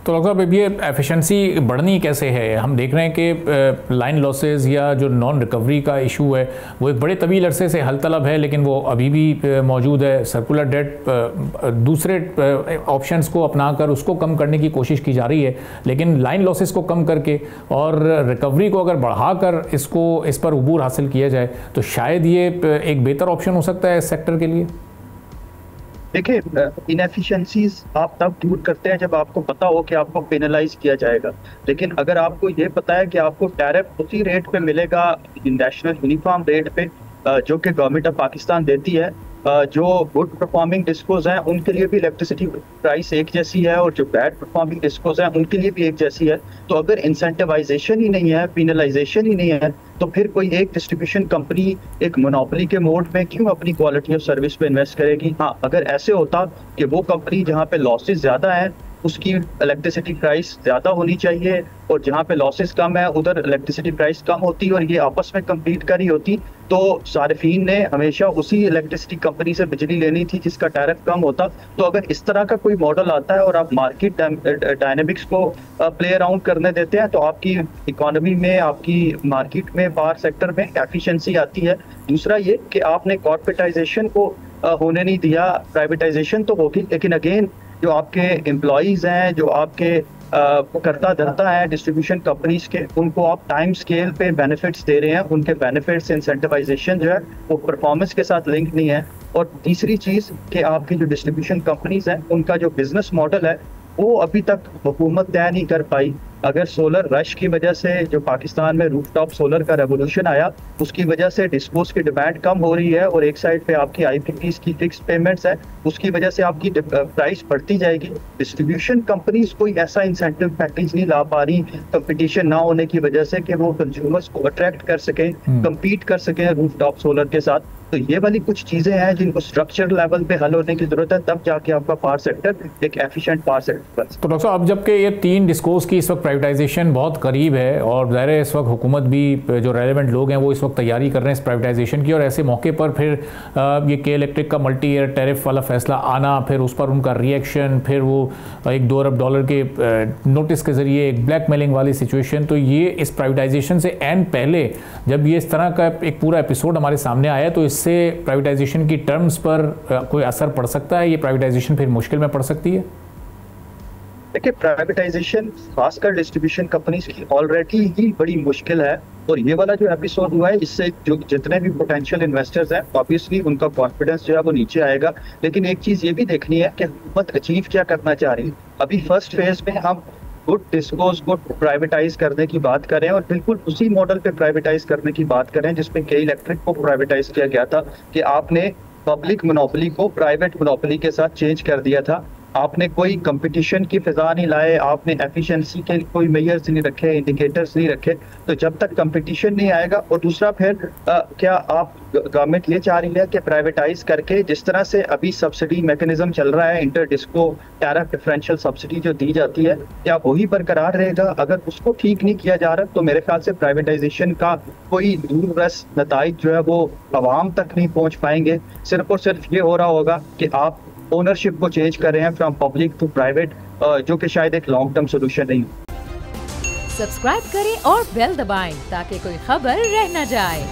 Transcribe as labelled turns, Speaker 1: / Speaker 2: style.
Speaker 1: तो डॉक्टर साहब अब ये एफिशिएंसी बढ़नी कैसे है? हम देख रहे हैं कि लाइन लॉसेज या जो नॉन रिकवरी का इशू है वो एक बड़े तवील अरसे से हल तलब है, लेकिन वो अभी भी मौजूद है। सर्कुलर डेट दूसरे ऑप्शंस को अपनाकर उसको कम करने की कोशिश की जा रही है, लेकिन लाइन लॉसेज को कम करके और रिकवरी को अगर बढ़ाकर इस पर उबूर हासिल किया जाए तो शायद ये एक बेहतर ऑप्शन हो सकता है इस सेक्टर के लिए।
Speaker 2: देखिए, इनएफिशिएंसीज आप तब दूर करते हैं जब आपको पता हो कि आपको पेनलाइज किया जाएगा। लेकिन अगर आपको ये पता है कि आपको टैरिफ उसी रेट पे मिलेगा, नेशनल यूनिफॉर्म रेट पे, जो कि गवर्नमेंट ऑफ पाकिस्तान देती है, जो गुड परफॉर्मिंग डिस्कोज हैं उनके लिए भी इलेक्ट्रिसिटी प्राइस एक जैसी है और जो बैड परफॉर्मिंग डिस्कोज हैं उनके लिए भी एक जैसी है। तो अगर इंसेंटिवाइजेशन ही नहीं है, पेनलाइजेशन ही नहीं है, तो फिर कोई एक डिस्ट्रीब्यूशन कंपनी एक मोनोपोली के मोड में क्यों अपनी क्वालिटी ऑफ सर्विस पे इन्वेस्ट करेगी? हाँ, अगर ऐसे होता कि वो कंपनी जहाँ पे लॉसेस ज्यादा है उसकी इलेक्ट्रिसिटी प्राइस ज्यादा होनी चाहिए और जहाँ पे लॉसेस कम है उधर इलेक्ट्रिसिटी प्राइस कम होती और ये आपस में कम्पीट करी होती, तो सार्फिन ने हमेशा उसी इलेक्ट्रिसिटी कंपनी से बिजली लेनी थी जिसका टैरिफ कम होता। तो अगर इस तरह का कोई मॉडल आता है और आप मार्केट डायनेमिक्स को प्ले अराउंड करने देते हैं तो आपकी इकोनॉमी में, आपकी मार्केट में, पावर सेक्टर में एफिशिएंसी आती है। दूसरा ये कि आपने कॉर्पोरेटाइजेशन को होने नहीं दिया। प्राइवेटाइजेशन तो होगी, लेकिन अगेन जो आपके एम्प्लॉयज हैं, जो आपके करता धरता है डिस्ट्रीब्यूशन कंपनीज के, उनको आप टाइम स्केल पे बेनिफिट्स दे रहे हैं। उनके बेनिफिट्स इंसेंटिवाइजेशन जो है वो परफॉर्मेंस के साथ लिंक नहीं है। और तीसरी चीज कि आपकी जो डिस्ट्रीब्यूशन कंपनीज हैं उनका जो बिजनेस मॉडल है वो अभी तक हुकूमत तय नहीं कर पाई। अगर सोलर रश की वजह से जो पाकिस्तान में रूफटॉप सोलर का रेवोल्यूशन आया उसकी वजह से डिस्पोज की डिमांड कम हो रही है और एक साइड पे आपकी आईपीपीज की फिक्स पेमेंट्स है, उसकी वजह से आपकी प्राइस बढ़ती जाएगी। डिस्ट्रीब्यूशन कंपनीज कोई ऐसा इंसेंटिव पैकेज नहीं ला पा रही कंपटीशन ना होने की वजह से कि वो कंज्यूमर्स को अट्रैक्ट कर सकें, कम्पीट कर सकें रूफटॉप सोलर के साथ। तो ये वाली कुछ चीजें हैं जिनको स्ट्रक्चर लेवल पे हल होने की जरूरत है, तब जाके आपका पावर सेक्टर एक एफिशिएंट पावर सेक्टर बन।
Speaker 1: तो डॉक्टर साहब, अब जबकि ये 3 डिस्कोज की इस वक्त प्राइवेटाइजेशन बहुत करीब है और ज़ाहिर है इस वक्त हुकूमत भी, जो रेलेवेंट लोग हैं वो इस वक्त तैयारी कर रहे हैं इस प्राइवेटाइजेशन की, और ऐसे मौके पर फिर ये के इलेक्ट्रिक का मल्टी ईयर टैरिफ वाला फैसला आना, फिर उस पर उनका रिएक्शन, फिर वो $1-2 अरब के नोटिस के ज़रिए एक ब्लैकमेलिंग वाली सिचुएशन। तो ये इस प्राइवेटाइजेशन से एन पहले जब ये इस तरह का एक पूरा एपिसोड हमारे सामने आया तो इससे प्राइवेटाइजेशन की टर्म्स पर कोई असर पड़ सकता है? ये प्राइवेटाइजेशन फिर मुश्किल में पड़ सकती है?
Speaker 2: देखिए, प्राइवेटाइजेशन खासकर डिस्ट्रीब्यूशन कंपनीज की ऑलरेडी ही बड़ी मुश्किल है और ये वाला जो एपिसोड हुआ है इससे जो जितने भी पोटेंशियल इन्वेस्टर्स हैं ऑब्वियसली उनका कॉन्फिडेंस जो है वो नीचे आएगा। लेकिन एक चीज ये भी देखनी है कि हुकूमत अचीव क्या करना चाह रही है। अभी फर्स्ट फेज में हम गुड डिस्कोज को प्राइवेटाइज करने की बात करें और बिल्कुल उसी मॉडल पे प्राइवेटाइज करने की बात करें जिसमें के इलेक्ट्रिक को प्राइवेटाइज किया गया था कि आपने पब्लिक मोनोपोली को प्राइवेट मोनोपोली के साथ चेंज कर दिया था। आपने कोई कंपटीशन की फिजा नहीं लाए, आपने एफिशिएंसी के कोई मेजर्स नहीं रखे, इंडिकेटर्स नहीं रखे। तो जब तक कंपटीशन नहीं आएगा, और दूसरा फिर क्या आप गवर्नमेंट ये चाह रही है कि प्राइवेटाइज करके जिस तरह से अभी सब्सिडी मैकेनिज्म चल रहा है, inter disco tariff differential subsidy जो दी जाती है, क्या वही बरकरार रहेगा? अगर उसको ठीक नहीं किया जा रहा तो मेरे ख्याल से प्राइवेटाइजेशन का कोई दूररस नताइज जो है वो आवाम तक नहीं पहुंच पाएंगे। सिर्फ और सिर्फ ये हो रहा होगा कि आप ओनरशिप को चेंज कर रहे हैं फ्रॉम पब्लिक टू प्राइवेट, जो कि शायद एक लॉन्ग टर्म सोल्यूशन नहीं।
Speaker 3: सब्सक्राइब करें और बेल दबाएं ताकि कोई खबर रह न जाए।